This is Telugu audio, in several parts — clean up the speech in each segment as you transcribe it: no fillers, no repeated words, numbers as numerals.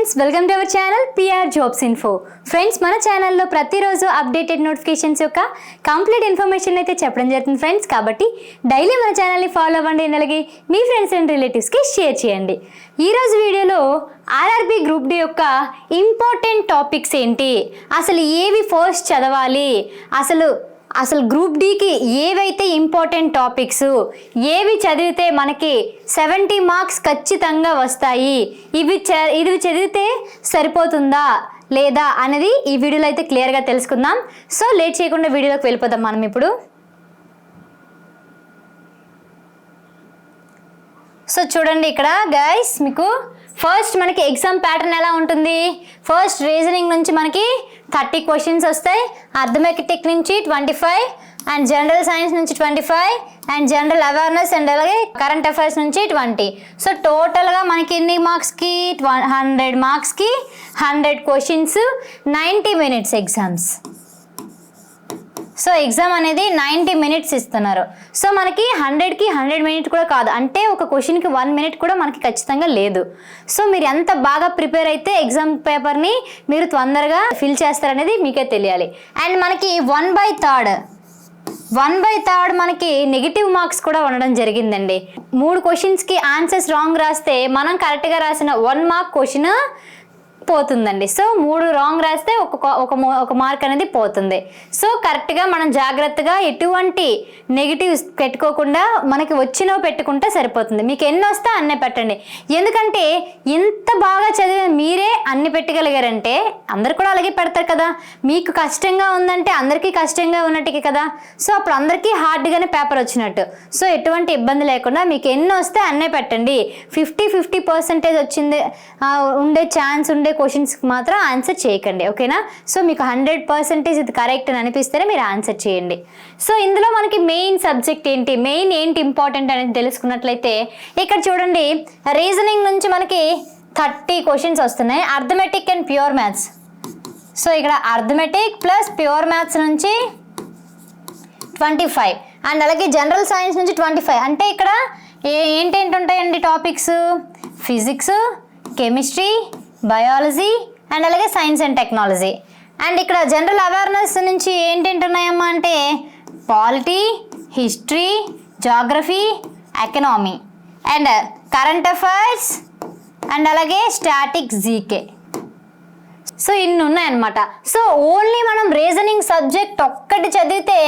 Friends, welcome to our channel PR jobs info. Friends, మన ఛానల్లో ప్రతిరోజు అప్డేటెడ్ నోటిఫికేషన్స్ యొక్క కంప్లీట్ ఇన్ఫర్మేషన్ అయితే చెప్పడం జరుగుతుంది ఫ్రెండ్స్. కాబట్టి డైలీ మన ఛానల్ని ఫాలో అవ్వండి, అలాగే మీ ఫ్రెండ్స్ అండ్ రిలేటివ్స్కి షేర్ చేయండి. ఈరోజు వీడియోలో ఆర్ఆర్బీ గ్రూప్ డి యొక్క ఇంపార్టెంట్ టాపిక్స్ ఏంటి, అసలు ఏవి ఫస్ట్ చదవాలి, అసలు గ్రూప్ డికి ఏవైతే ఇంపార్టెంట్ టాపిక్స్, ఏవి చదివితే మనకి 70 మార్క్స్ ఖచ్చితంగా వస్తాయి, ఇవి చదివితే సరిపోతుందా లేదా అనేది ఈ వీడియోలో అయితే క్లియర్గా తెలుసుకుందాం. సో లేట్ చేయకుండా వీడియోలోకి వెళ్ళిపోదాం మనం ఇప్పుడు. సో చూడండి ఇక్కడ గైస్, మీకు ఫస్ట్ మనకి ఎగ్జామ్ ప్యాటర్న్ ఎలా ఉంటుంది. ఫస్ట్ రీజనింగ్ నుంచి మనకి 30 క్వశ్చన్స్ వస్తాయి, అర్థమెటిక్ నుంచి 25 అండ్ జనరల్ సైన్స్ నుంచి 25 అండ్ జనరల్ అవేర్నెస్ అండ్ అలాగే కరెంట్ అఫైర్స్ నుంచి 20. సో టోటల్గా మనకి ఎన్ని మార్క్స్కి 100 మార్క్స్కి 100 questions, 90 minutes exams. So exam అనేది 90 మినిట్స్ ఇస్తున్నారు. సో మనకి 100కి 100 మినిట్ కూడా కాదు, అంటే ఒక క్వశ్చన్కి 1 మినిట్ కూడా మనకి ఖచ్చితంగా లేదు. సో మీరు ఎంత బాగా ప్రిపేర్ అయితే ఎగ్జామ్ పేపర్ని మీరు తొందరగా ఫిల్ చేస్తారనేది మీకే తెలియాలి. అండ్ మనకి 1/3 మనకి నెగిటివ్ మార్క్స్ కూడా ఉండడం జరిగిందండి. 3 క్వశ్చన్స్కి ఆన్సర్స్ రాంగ్ రాస్తే మనం కరెక్ట్గా రాసిన 1 మార్క్ క్వశ్చన్ పోతుందండి. సో 3 రాంగ్ రాస్తే ఒక మార్క్ అనేది పోతుంది. సో కరెక్ట్గా మనం జాగ్రత్తగా ఎటువంటి నెగిటివ్స్ పెట్టుకోకుండా మనకి వచ్చినవి పెట్టుకుంటే సరిపోతుంది. మీకు ఎన్ని వస్తే అన్నీ పెట్టండి. ఎందుకంటే ఇంత బాగా చదివి మీరే అన్ని పెట్టగలిగారంటే అందరు కూడా అలాగే పెడతారు కదా. మీకు కష్టంగా ఉందంటే అందరికీ కష్టంగా ఉన్నట్టుగా కదా. సో అప్పుడు అందరికీ హార్డ్గానే పేపర్ వచ్చినట్టు. సో ఎటువంటి ఇబ్బంది లేకుండా మీకు ఎన్ని వస్తే అన్నీ పెట్టండి. 50% వచ్చింది ఉండే ఛాన్స్ ఉండే క్వశ్చన్స్కి మాత్రం ఆన్సర్ చేయకండి, ఓకేనా. సో మీకు 100% ఇది కరెక్ట్ అని అనిపిస్తేనే మీరు ఆన్సర్ చేయండి. సో ఇందులో మనకి మెయిన్ సబ్జెక్ట్ ఏంటి, మెయిన్ ఏంటి ఇంపార్టెంట్ అనేది తెలుసుకున్నట్లయితే ఇక్కడ చూడండి, రీజనింగ్ నుంచి మనకి 30 క్వశ్చన్స్ వస్తున్నాయి, arithmetic and pure maths. So ఇక్కడ అర్థమెటిక్ ప్లస్ ప్యూర్ మ్యాథ్స్ నుంచి 25 అండ్ అలాగే జనరల్ సైన్స్ నుంచి 25. అంటే ఇక్కడ ఏంటేంటి ఉంటాయండి topics, physics, chemistry, biology and అలాగే సైన్స్ అండ్ టెక్నాలజీ. అండ్ ఇక్కడ జనరల్ అవేర్నెస్ నుంచి ఏంటేంటి ఉన్నాయమ్మా అంటే polity, history, geography, economy and current affairs and అలాగే స్టాటిక్స్, జీకే. సో ఇన్ని ఉన్నాయన్నమాట. సో ఓన్లీ మనం రీజనింగ్ సబ్జెక్ట్ ఒక్కటి చదివితే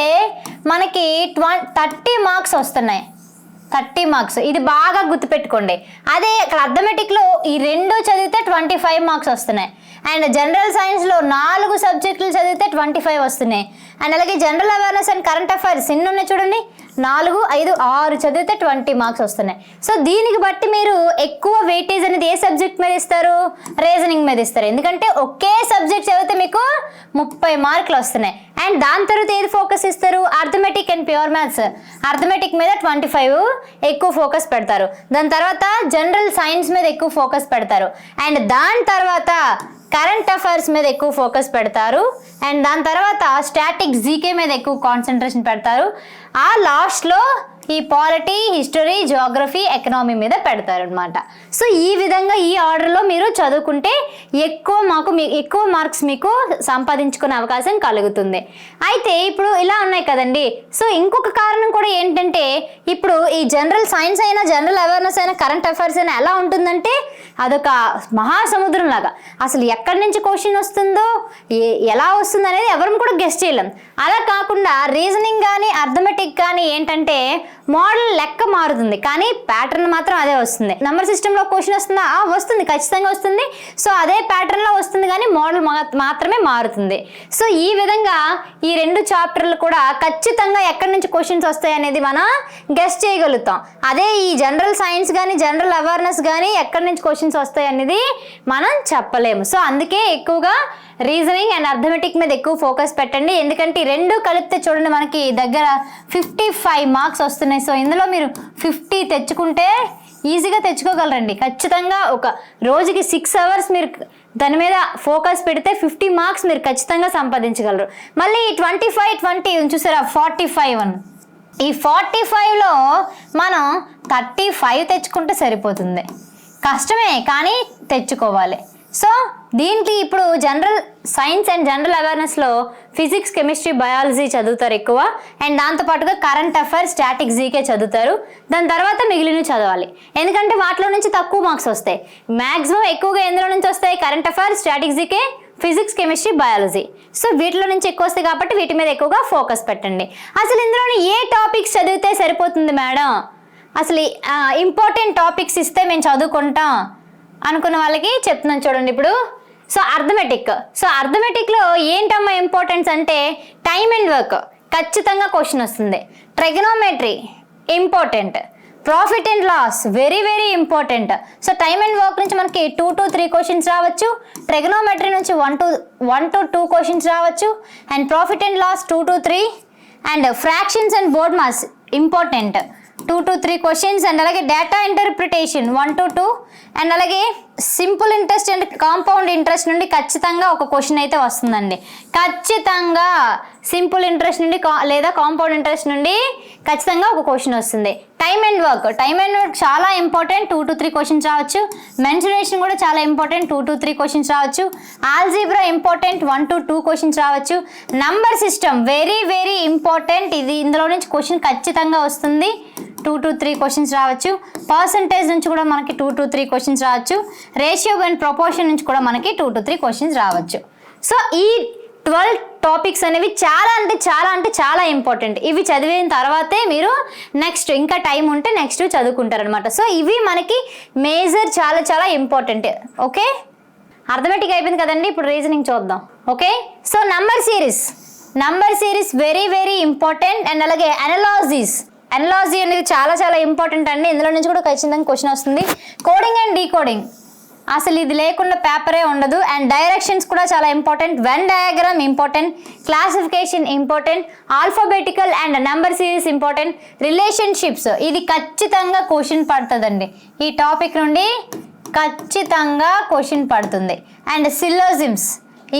మనకి 30 మార్క్స్ వస్తున్నాయి. 30 మార్క్స్, ఇది బాగా గుర్తుపెట్టుకోండి. అదే ఇక్కడ అర్థమెటిక్లో ఈ 2 చదివితే 25 మార్క్స్ వస్తున్నాయి. అండ్ జనరల్ సైన్స్లో 4 సబ్జెక్టులు చదివితే 25 వస్తున్నాయి. అండ్ అలాగే general awareness and current affairs ఎన్ని ఉన్నాయి చూడండి, 4, 5, 6 చదివితే 20 మార్క్స్ వస్తున్నాయి. సో దీనికి బట్టి మీరు ఎక్కువ వెయిటేజ్ అనేది ఏ సబ్జెక్ట్ మీద ఇస్తారు, రీజనింగ్ మీద ఇస్తారు. ఎందుకంటే ఒకే సబ్జెక్ట్ చదివితే మీకు 30 మార్కులు వస్తున్నాయి. అండ్ దాని తర్వాత ఏది ఫోకస్ ఇస్తారు, arithmetic and pure maths. Arithmetic మీద 25 ఎక్కువ ఫోకస్ పెడతారు. దాని తర్వాత జనరల్ సైన్స్ మీద ఎక్కువ ఫోకస్ పెడతారు. అండ్ దాని తర్వాత కరెంట్ అఫైర్స్ మీద ఎక్కువ ఫోకస్ పెడతారు. అండ్ దాని తర్వాత స్టాటిక్స్, జీకే మీద ఎక్కువ కాన్సన్ట్రేషన్ పెడతారు. ఆ లాస్ట్లో ఈ పాలిటీ, హిస్టరీ, జాగ్రఫీ, ఎకనామీ మీద పెడతారు అనమాట. సో ఈ విధంగా ఈ ఆర్డర్లో మీరు చదువుకుంటే ఎక్కువ మార్క్స్ మీకు సంపాదించుకునే అవకాశం కలుగుతుంది. అయితే ఇప్పుడు ఇలా ఉన్నాయి కదండి. సో ఇంకొక కారణం కూడా ఏంటంటే ఇప్పుడు ఈ జనరల్ సైన్స్ అయినా జనరల్ అవేర్నెస్ అయినా కరెంట్ అఫైర్స్ అయినా ఎలా ఉంటుందంటే అదొక మహాసముద్రం లాగా. అసలు ఎక్కడి నుంచి క్వశ్చన్ వస్తుందో ఎలా వస్తుంది అనేది ఎవరు కూడా గెస్ చేయలేం. అలా కాకుండా రీజనింగ్ కానీ అర్థమెటిక్ కానీ ఏంటంటే మోడల్ లెక్క మారుతుంది, కానీ ప్యాటర్న్ మాత్రం అదే వస్తుంది. నెంబర్ సిస్టంలో క్వశ్చన్ వస్తుందా, వస్తుంది, ఖచ్చితంగా వస్తుంది. సో అదే ప్యాటర్న్లో వస్తుంది, కానీ మోడల్ మాత్రమే మారుతుంది. సో ఈ విధంగా ఈ 2 చాప్టర్లు కూడా ఖచ్చితంగా ఎక్కడి నుంచి క్వశ్చన్స్ వస్తాయి అనేది మనం గెస్ చేయగలుగుతాం. అదే ఈ జనరల్ సైన్స్ కానీ జనరల్ అవేర్నెస్ కానీ ఎక్కడి నుంచి క్వశ్చన్స్ వస్తాయి అనేది మనం చెప్పలేము. సో అందుకే ఎక్కువగా రీజనింగ్ అండ్ అర్థమెటిక్ మీద ఎక్కువ ఫోకస్ పెట్టండి. ఎందుకంటే 2 కలిపితే చూడండి మనకి దగ్గర 55 మార్క్స్ వస్తున్నాయి. సో ఇందులో మీరు 50 తెచ్చుకుంటే ఈజీగా తెచ్చుకోగలరండి. ఖచ్చితంగా ఒక రోజుకి 6 అవర్స్ మీరు దాని మీద ఫోకస్ పెడితే 50 మార్క్స్ మీరు ఖచ్చితంగా సంపాదించగలరు. మళ్ళీ 25-20 చూసారా, 45. ఈ 45లో మనం 35 తెచ్చుకుంటే సరిపోతుంది. కష్టమే కానీ తెచ్చుకోవాలి. సో దీనికి ఇప్పుడు జనరల్ సైన్స్ అండ్ జనరల్ అవేర్నెస్లో ఫిజిక్స్, కెమిస్ట్రీ, బయాలజీ చదువుతారు ఎక్కువ. అండ్ దాంతోపాటుగా కరెంట్ అఫైర్స్, స్టాటిక్ జీకే చదువుతారు. దాని తర్వాత మిగిలిన చదవాలి, ఎందుకంటే వాటిలో నుంచి తక్కువ మార్క్స్ వస్తాయి. మ్యాక్సిమం ఎక్కువగా ఎందులో నుంచి వస్తాయి? Current affairs, static GK, physics, chemistry, biology. So వీటిలో నుంచి ఎక్కువ వస్తాయి కాబట్టి వీటి మీద ఎక్కువగా ఫోకస్ పెట్టండి. అసలు ఇందులోని ఏ టాపిక్స్ చదివితే సరిపోతుంది మేడం, అసలు ఇంపార్టెంట్ టాపిక్స్ ఇస్తే మేము చదువుకుంటాం అనుకున్న వాళ్ళకి చెప్తున్నాను చూడండి ఇప్పుడు. సో అర్థమెటిక్లో ఏంటమ్మా ఇంపార్టెన్స్ అంటే టైమ్ అండ్ వర్క్ ఖచ్చితంగా క్వశ్చన్ వస్తుంది. Trigonometry important. Profit and loss very very important. So time and work నుంచి మనకి 2 to 3 క్వశ్చన్స్ రావచ్చు. ట్రిగనోమెట్రీ నుంచి 1 to 2 క్వశ్చన్స్ రావచ్చు. And profit and loss 2 to 3. And fractions and BODMAS important 2 to 3 questions. And అలాగే డేటా ఇంటర్ప్రిటేషన్ 1 to 2. అండ్ అలాగే simple interest and compound interest నుండి ఖచ్చితంగా ఒక క్వశ్చన్ అయితే వస్తుందండి. ఖచ్చితంగా సింపుల్ ఇంట్రెస్ట్ నుండి లేదా కాంపౌండ్ ఇంట్రెస్ట్ నుండి ఖచ్చితంగా ఒక క్వశ్చన్ వస్తుంది. టైమ్ అండ్ వర్క్ చాలా ఇంపార్టెంట్ 2 to 3 క్వశ్చన్స్ రావచ్చు. మెన్సురేషన్ కూడా చాలా ఇంపార్టెంట్ 2 to 3 క్వశ్చన్స్ రావచ్చు. ఆల్జీబ్రా ఇంపార్టెంట్ 1 to 2 క్వశ్చన్స్ రావచ్చు. Number system very very important, ఇది ఇందులో నుంచి క్వశ్చన్ ఖచ్చితంగా వస్తుంది. 2 to 3 క్వశ్చన్స్ రావచ్చు. పర్సంటేజ్ నుంచి కూడా మనకి 2 to 3 క్వశ్చన్స్ రావచ్చు. రేషియో అండ్ ప్రపోర్షన్ నుంచి కూడా మనకి 2 to 3 క్వశ్చన్స్ రావచ్చు. సో ఈ 12 టాపిక్స్ అనేవి చాలా ఇంపార్టెంట్. ఇవి చదివిన తర్వాతే మీరు నెక్స్ట్ ఇంకా టైం ఉంటే నెక్స్ట్ చదువుకుంటారనమాట. సో ఇవి మనకి మేజర్ చాలా ఇంపార్టెంట్. ఓకే, అర్థమెటిక్ అయిపోయింది కదండి. ఇప్పుడు రీజనింగ్ చూద్దాం. Okay, so number series very very important. And అలాగే అనాలజీ అనేది చాలా ఇంపార్టెంట్ అండి. ఇందులో నుంచి కూడా ఖచ్చితంగా క్వశ్చన్ వస్తుంది. కోడింగ్ అండ్ డీకోడింగ్ అసలు ఇది లేకుండా పేపరే ఉండదు. అండ్ డైరెక్షన్స్ కూడా చాలా important. Venn diagram important. Classification important. Alphabetical and number series important. Relationships ఇది ఖచ్చితంగా క్వశ్చన్ పడుతుందండి. ఈ టాపిక్ నుండి ఖచ్చితంగా క్వశ్చన్ పడుతుంది. And సిలోజిమ్స్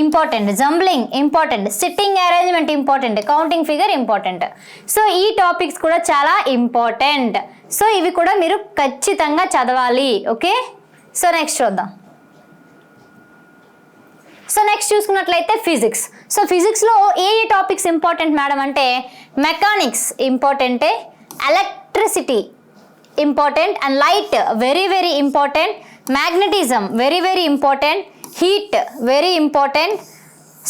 important. Jumbling important. Sitting arrangement important. Counting figure important. So ఈ టాపిక్స్ కూడా చాలా ఇంపార్టెంట్. సో ఇవి కూడా మీరు ఖచ్చితంగా చదవాలి. ఓకే, సో నెక్స్ట్ చూద్దాం. సో నెక్స్ట్ చూసుకున్నట్లయితే ఫిజిక్స్. సో ఫిజిక్స్లో ఏ టాపిక్స్ ఇంపార్టెంట్ మేడం అంటే మెకానిక్స్ ఇంపార్టెంటే. Electricity important. And light very very important. Magnetism very very important. Heat very important.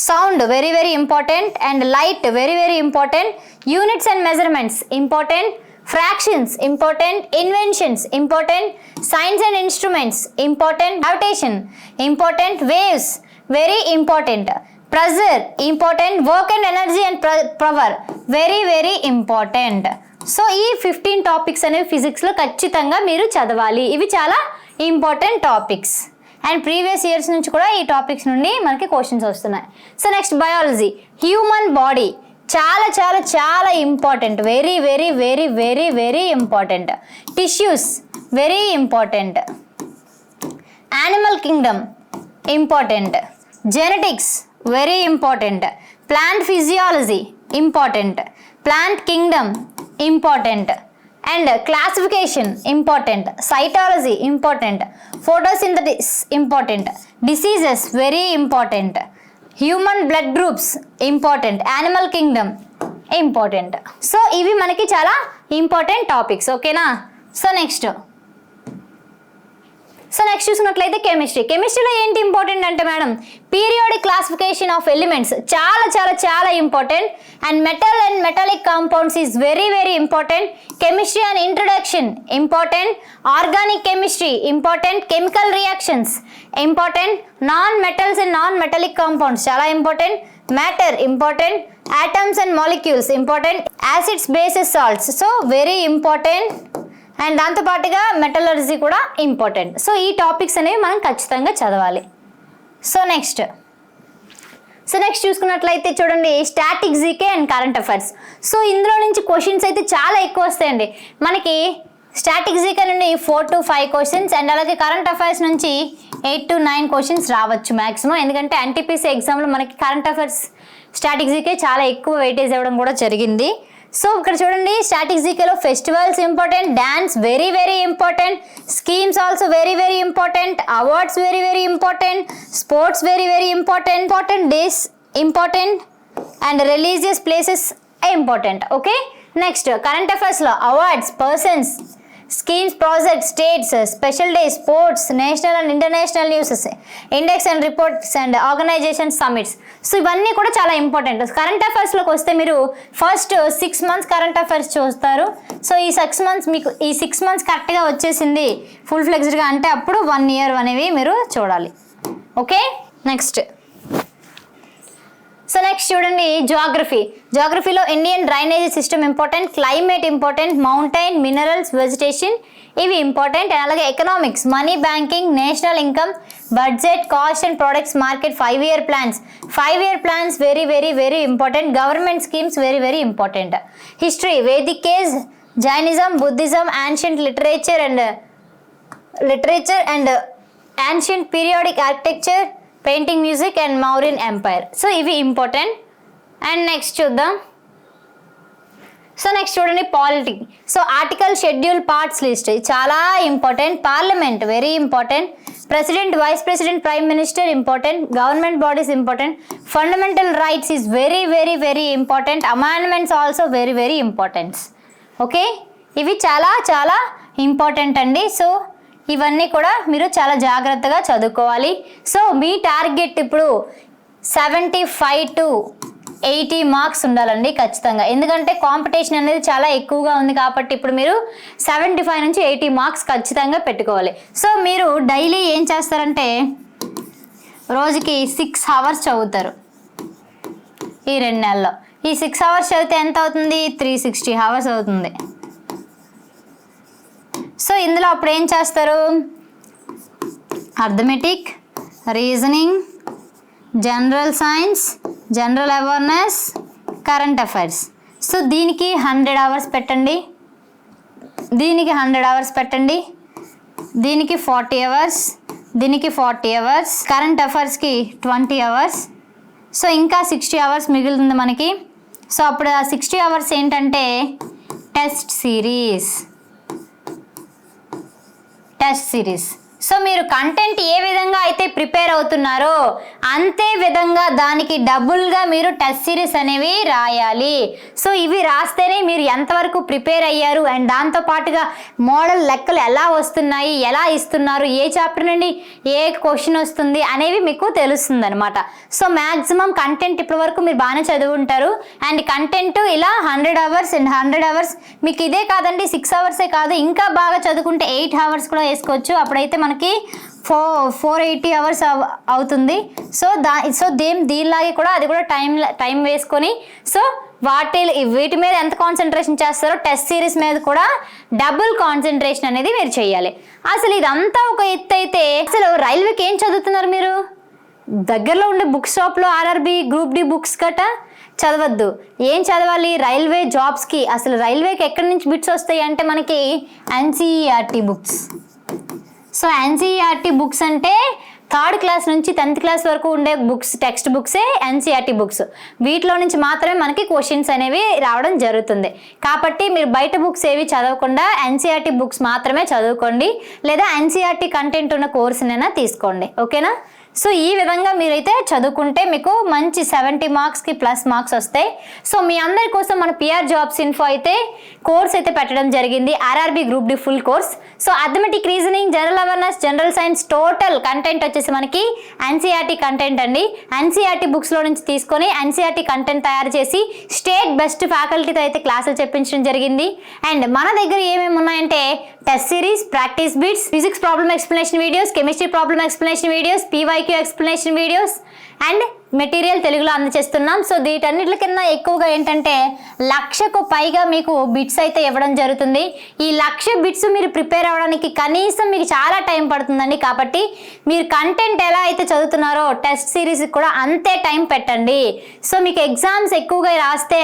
Sound very very important. And light very very important. Units and measurements important. Fractions important. Inventions important. Science and instruments important. Gravitation important. Waves very important. Pressure important. Work and energy and power very very important. So ఈ 15 టాపిక్స్ అనేవి ఫిజిక్స్లో ఖచ్చితంగా మీరు చదవాలి. ఇవి చాలా important topics. And previous years నుంచి కూడా ఈ టాపిక్స్ నుండి మనకి క్వశ్చన్స్ వస్తున్నాయి. So next biology. Human body చాలా important. Very very very very very important. Tissues very important. Animal kingdom important. Genetics very important. Plant physiology important. Plant kingdom important. And classification important. Cytology important. Photosynthesis important. Diseases very important. Human blood groups important. Animal kingdom important. So ఇవి మనకి చాలా ఇంపార్టెంట్ టాపిక్స్. ఓకేనా, సో నెక్స్ట్ చూసుకున్నట్లయితే కెమిస్ట్రీలో ఏంటి ఇంపార్టెంట్ అంటే madam periodic classification of elements చాలా important. And metal and metallic compounds is very very important. Chemistry and introduction important. Organic chemistry important. Chemical reactions important. Non metals and non metallic compounds చాలా important. Matter important. Atoms and molecules important. Acids bases salts so very important. And దాంతోపాటుగా మెటలర్జీ కూడా ఇంపార్టెంట్. సో ఈ టాపిక్స్ అనేవి మనం ఖచ్చితంగా చదవాలి. సో నెక్స్ట్ చూసుకున్నట్లయితే చూడండి static GK and current affairs. So ఇందులో నుంచి క్వశ్చన్స్ అయితే చాలా ఎక్కువ వస్తాయండి. మనకి స్టాటిక్ జీకే నుండి 4 to 5 క్వశ్చన్స్ అండ్ అలాగే కరెంట్ అఫైర్స్ నుంచి 8 to 9 క్వశ్చన్స్ రావచ్చు మ్యాక్సిమం. ఎందుకంటే ఎన్టీపీసీ ఎగ్జామ్లో మనకి కరెంట్ అఫైర్స్ స్టాటిక్ జీకే చాలా ఎక్కువ వెయిటేజ్ ఇవ్వడం కూడా జరిగింది. సో ఇక్కడ చూడండి స్టాటిక్ జీకేలో festivals important, dance very very important, schemes also very very important, awards very very important, sports very very important days important and religious places important. Okay, next current అఫైర్స్లో awards, persons, schemes, projects, states, special day, sports, national and international newses, index and reports and organisation summits. So ఇవన్నీ కూడా చాలా ఇంపార్టెంట్. కరెంట్ అఫైర్స్లోకి వస్తే మీరు ఫస్ట్ 6 months కరెంట్ అఫైర్స్ చూస్తారు. సో ఈ 6 months మీకు ఈ 6 months కరెక్ట్గా వచ్చేసింది ఫుల్ ఫ్లెక్స్డ్గా అంటే అప్పుడు 1 year అనేవి మీరు చూడాలి. Okay, next. సో నెక్స్ట్ చూడండి జాగ్రఫీలో Indian drainage system important, climate important, mountain, minerals, vegetation ఇవి ఇంపార్టెంట్. అండ్ అలాగే economics, money, banking, national income, budget, cost and products market, 5-year plans very very very important, government schemes very very important. History, Vedic age, Jainism, Buddhism, ancient literature and ancient periodic architecture, painting, music and Mauryan empire. So ఇవి ఇంపార్టెంట్. అండ్ నెక్స్ట్ చూద్దాం. సో నెక్స్ట్ చూడండి polity. So article, schedule, parts list చాలా important. Parliament very important. President, vice president, prime minister important. Government bodies important. Fundamental rights is very very very important. Amendments also very very important. Okay, ఇవి చాలా చాలా ఇంపార్టెంట్ అండి. సో ఇవన్నీ కూడా మీరు చాలా జాగ్రత్తగా చదువుకోవాలి. సో మీ టార్గెట్ ఇప్పుడు 75 to 80 marks ఉండాలండి ఖచ్చితంగా. ఎందుకంటే కాంపిటీషన్ అనేది చాలా ఎక్కువగా ఉంది కాబట్టి ఇప్పుడు మీరు 75 నుంచి 80 marks ఖచ్చితంగా పెట్టుకోవాలి. సో మీరు డైలీ ఏం చేస్తారంటే రోజుకి 6 hours చదువుతారు. ఈ 2 నెలల్లో ఈ 6 hours చదివితే ఎంత అవుతుంది? 360 hours అవుతుంది. సో ఇందులో అప్పుడు ఏం చేస్తారు? Arithmetic, reasoning, general science, general awareness, current affairs. So దీనికి 100 hours పెట్టండి, దీనికి 100 hours పెట్టండి, దీనికి 40 hours, దీనికి 40 hours, కరెంట్ అఫైర్స్కి 20 hours. సో ఇంకా 60 hours మిగులుతుంది మనకి. సో అప్పుడు ఆ 60 hours ఏంటంటే టెస్ట్ సిరీస్. సో మీరు కంటెంట్ ఏ విధంగా అయితే ప్రిపేర్ అవుతున్నారో అంతే విధంగా దానికి డబుల్గా మీరు టెస్ట్ సిరీస్ అనేవి రాయాలి. సో ఇవి రాస్తేనే మీరు ఎంతవరకు ప్రిపేర్ అయ్యారు అండ్ దాంతో పాటుగా మోడల్ లెక్కలు ఎలా వస్తున్నాయి, ఎలా ఇస్తున్నారు, ఏ చాప్టర్ నుండి ఏ క్వశ్చన్ వస్తుంది అనేవి మీకు తెలుస్తుంది అనమాట. సో మ్యాక్సిమం కంటెంట్ ఇప్పటి వరకు మీరు బాగానే చదువుంటారు. అండ్ కంటెంట్ ఇలా 100 hours అండ్ 100 hours మీకు ఇదే కాదండి, 6 hours కాదు, ఇంకా బాగా చదువుకుంటే 8 hours కూడా వేసుకోవచ్చు. అప్పుడైతే మనకి 480 hours అవుతుంది. సో దీనిలాగే కూడా అది కూడా టైం వేసుకొని సో వీటి మీద ఎంత కాన్సన్ట్రేషన్ చేస్తారో టెస్ట్ సిరీస్ మీద కూడా డబుల్ కాన్సన్ట్రేషన్ అనేది మీరు చేయాలి. అసలు ఇదంతా ఒక ఎత్తు అయితే అసలు రైల్వేకి ఏం చదువుతున్నారు మీరు? దగ్గరలో ఉండే బుక్ షాప్లో ఆర్ఆర్బి, గ్రూప్ డి బుక్స్ గట చదవద్దు. ఏం చదవాలి? రైల్వే జాబ్స్కి. అసలు రైల్వేకి ఎక్కడి నుంచి బిట్స్ వస్తాయి అంటే మనకి NCERT books. So NCERT books అంటే 3rd class నుంచి 10th class వరకు ఉండే బుక్స్, టెక్స్ట్ బుక్సే ఎన్సీఆర్టీ బుక్స్. వీటిలో నుంచి మాత్రమే మనకి క్వశ్చన్స్ అనేవి రావడం జరుగుతుంది. కాబట్టి మీరు బయట బుక్స్ ఏవి చదవకుండా ఎన్సీఆర్టీ బుక్స్ మాత్రమే చదువుకోండి, లేదా ఎన్సీఆర్టీ కంటెంట్ ఉన్న కోర్సునైనా తీసుకోండి. ఓకేనా? సో ఈ విధంగా మీరైతే చదువుకుంటే మీకు మంచి 70 marksకి ప్లస్ మార్క్స్ వస్తాయి. సో మీ అందరి కోసం మన పిఆర్ జాబ్స్ ఇన్ఫో అయితే కోర్స్ అయితే పెట్టడం జరిగింది, RRB group D full course. So arithmetic, reasoning, general awareness, general science total content వచ్చేసి మనకి ఎన్సీఆర్టీ కంటెంట్ అండి. ఎన్సీఆర్టీ బుక్స్లో నుంచి తీసుకొని ఎన్సీఆర్టీ కంటెంట్ తయారు చేసి స్టేట్ బెస్ట్ ఫ్యాకల్టీతో అయితే క్లాసులు చెప్పించడం జరిగింది. అండ్ మన దగ్గర ఏమేమి ఉన్నాయంటే test series, practice bits, physics problem explanation videos, chemistry problem explanation videos, PYQ explanation videos and material తెలుగులో అందజేస్తున్నాం. సో వీటన్నిటికన్నా ఎక్కువగా ఏంటంటే 1,00,000కు పైగా మీకు బిట్స్ అయితే ఇవ్వడం జరుగుతుంది. ఈ 1,00,000 బిట్స్ మీరు ప్రిపేర్ అవ్వడానికి కనీసం మీకు చాలా టైం పడుతుందండి. కాబట్టి మీరు కంటెంట్ ఎలా అయితే చదువుతున్నారో టెస్ట్ సిరీస్కి కూడా అంతే టైం పెట్టండి. సో మీకు ఎగ్జామ్స్ ఎక్కువగా రాస్తే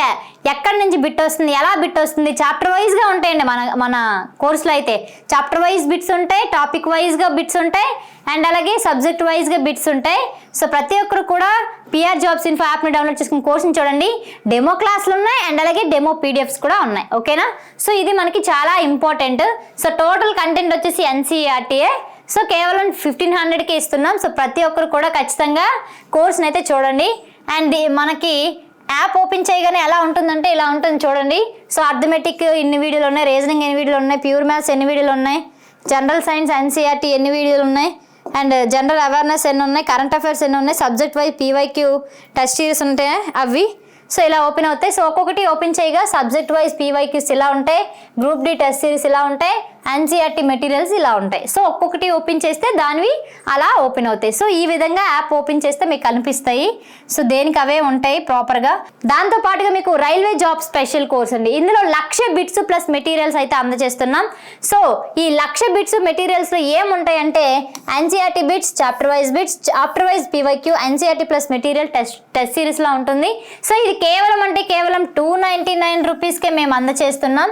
ఎక్కడి నుంచి బిట్ వస్తుంది, ఎలా బిట్ వస్తుంది, చాప్టర్ వైజ్గా ఉంటాయండి. మన కోర్సులో అయితే చాప్టర్ వైజ్ బిట్స్ ఉంటాయి, టాపిక్ వైజ్గా బిట్స్ ఉంటాయి అండ్ అలాగే సబ్జెక్ట్ వైజ్గా బిట్స్ ఉంటాయి. సో ప్రతి ఒక్కరు కూడా పిఆర్ జాబ్స్ ఇన్ఫో యాప్ని డౌన్లోడ్ చేసుకుని కోర్స్ని చూడండి. డెమో క్లాసులు ఉన్నాయి అండ్ అలాగే డెమో పీడిఎఫ్స్ కూడా ఉన్నాయి. ఓకేనా? సో ఇది మనకి చాలా ఇంపార్టెంట్. సో టోటల్ కంటెంట్ వచ్చేసి ఎన్సీఈఆర్టీఏ. సో కేవలం 1500కి ఇస్తున్నాం. సో ప్రతి ఒక్కరు కూడా ఖచ్చితంగా కోర్స్ని అయితే చూడండి. అండ్ మనకి యాప్ ఓపెన్ చేయగానే ఎలా ఉంటుందంటే ఇలా ఉంటుంది చూడండి. సో అర్థమెటిక్ ఎన్ని వీడియోలు ఉన్నాయి, రీజనింగ్ ఎన్ని వీడియోలు ఉన్నాయి, ప్యూర్ మ్యాథ్స్ ఎన్ని వీడియోలు ఉన్నాయి, జనరల్ సైన్స్ ఎన్సీఆర్టీ ఎన్ని వీడియోలు ఉన్నాయి, అండ్ జనరల్ అవేర్నెస్ ఎన్ని ఉన్నాయి, కరెంట్ అఫైర్స్ ఎన్ని ఉన్నాయి, subject wise PYQ test series ఉంటాయి అవి. సో ఇలా ఓపెన్ అవుతాయి. సో ఒక్కొక్కటి ఓపెన్ చేయగా సబ్జెక్ట్ వైజ్ పీవైక్యూస్ ఇలా ఉంటాయి, గ్రూప్ డి టెస్ట్ సిరీస్ ఇలా ఉంటాయి, ఎన్సీఆర్టీ మెటీరియల్స్ ఇలా ఉంటాయి. సో ఒక్కొక్కటి ఓపెన్ చేస్తే దానివి అలా ఓపెన్ అవుతాయి. సో ఈ విధంగా యాప్ ఓపెన్ చేస్తే మీకు కనిపిస్తాయి. సో దేనికి అవే ఉంటాయి ప్రాపర్గా. దాంతో పాటుగా మీకు రైల్వే జాబ్ స్పెషల్ కోర్స్ అండి. ఇందులో 1,00,000 బిట్స్ ప్లస్ మెటీరియల్స్ అయితే అందజేస్తున్నాం. సో ఈ 1,00,000 బిట్స్ మెటీరియల్స్లో ఏముంటాయంటే NCERT bits, chapter wise PYQ, NCERT plus material test సిరీస్లో ఉంటుంది. సో ఇది కేవలం 299 రూపీస్కే మేము అందజేస్తున్నాం.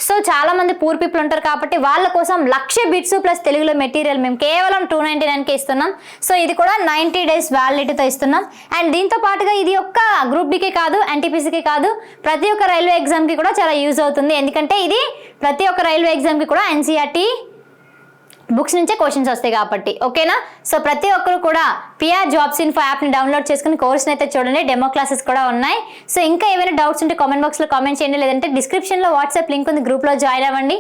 సో చాలా మంది పూర్ పీపుల్ ఉంటారు కాబట్టి వాళ్ళ కోసం 1,00,000 బిట్స్ ప్లస్ తెలుగులో మెటీరియల్ మేము కేవలం 299కే ఇస్తున్నాం. సో ఇది కూడా 90 డేస్ వ్యాలిడిటీతో ఇస్తున్నాం. అండ్ దీంతో పాటుగా ఇది ఒక్క గ్రూప్ డికే కాదు, ఎన్టీపీసీకి కాదు, ప్రతి ఒక్క రైల్వే ఎగ్జామ్కి కూడా చాలా యూజ్ అవుతుంది. ఎందుకంటే ఇది ప్రతి ఒక్క రైల్వే ఎగ్జామ్కి కూడా ఎన్సీఆర్టీ బుక్స్ నుంచే క్వశ్చన్స్ వస్తాయి కాబట్టి. ఓకేనా? సో ప్రతి ఒక్కరు కూడా పిఆర్ జాబ్స్ ఇన్ఫో యాప్ని డౌన్లోడ్ చేసుకుని కోర్స్ని అయితే చూడండి. డెమో క్లాసెస్ కూడా ఉన్నాయి. సో ఇంకా ఏమైనా డౌట్స్ ఉంటే కామెంట్ బాక్స్లో కామెంట్ చేయండి, లేదంటే డిస్క్రిప్షన్లో వాట్సాప్ లింక్ ఉంది, గ్రూప్లో జాయిన్ అవ్వండి.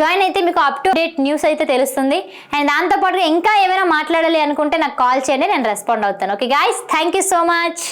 జాయిన్ అయితే మీకు అప్ టు డేట్ న్యూస్ అయితే తెలుస్తుంది. అండ్ దాంతోపాటుగా ఇంకా ఏమైనా మాట్లాడాలి అనుకుంటే నాకు కాల్ చేయండి, నేను రెస్పాండ్ అవుతాను. Okay guys, thank you so much.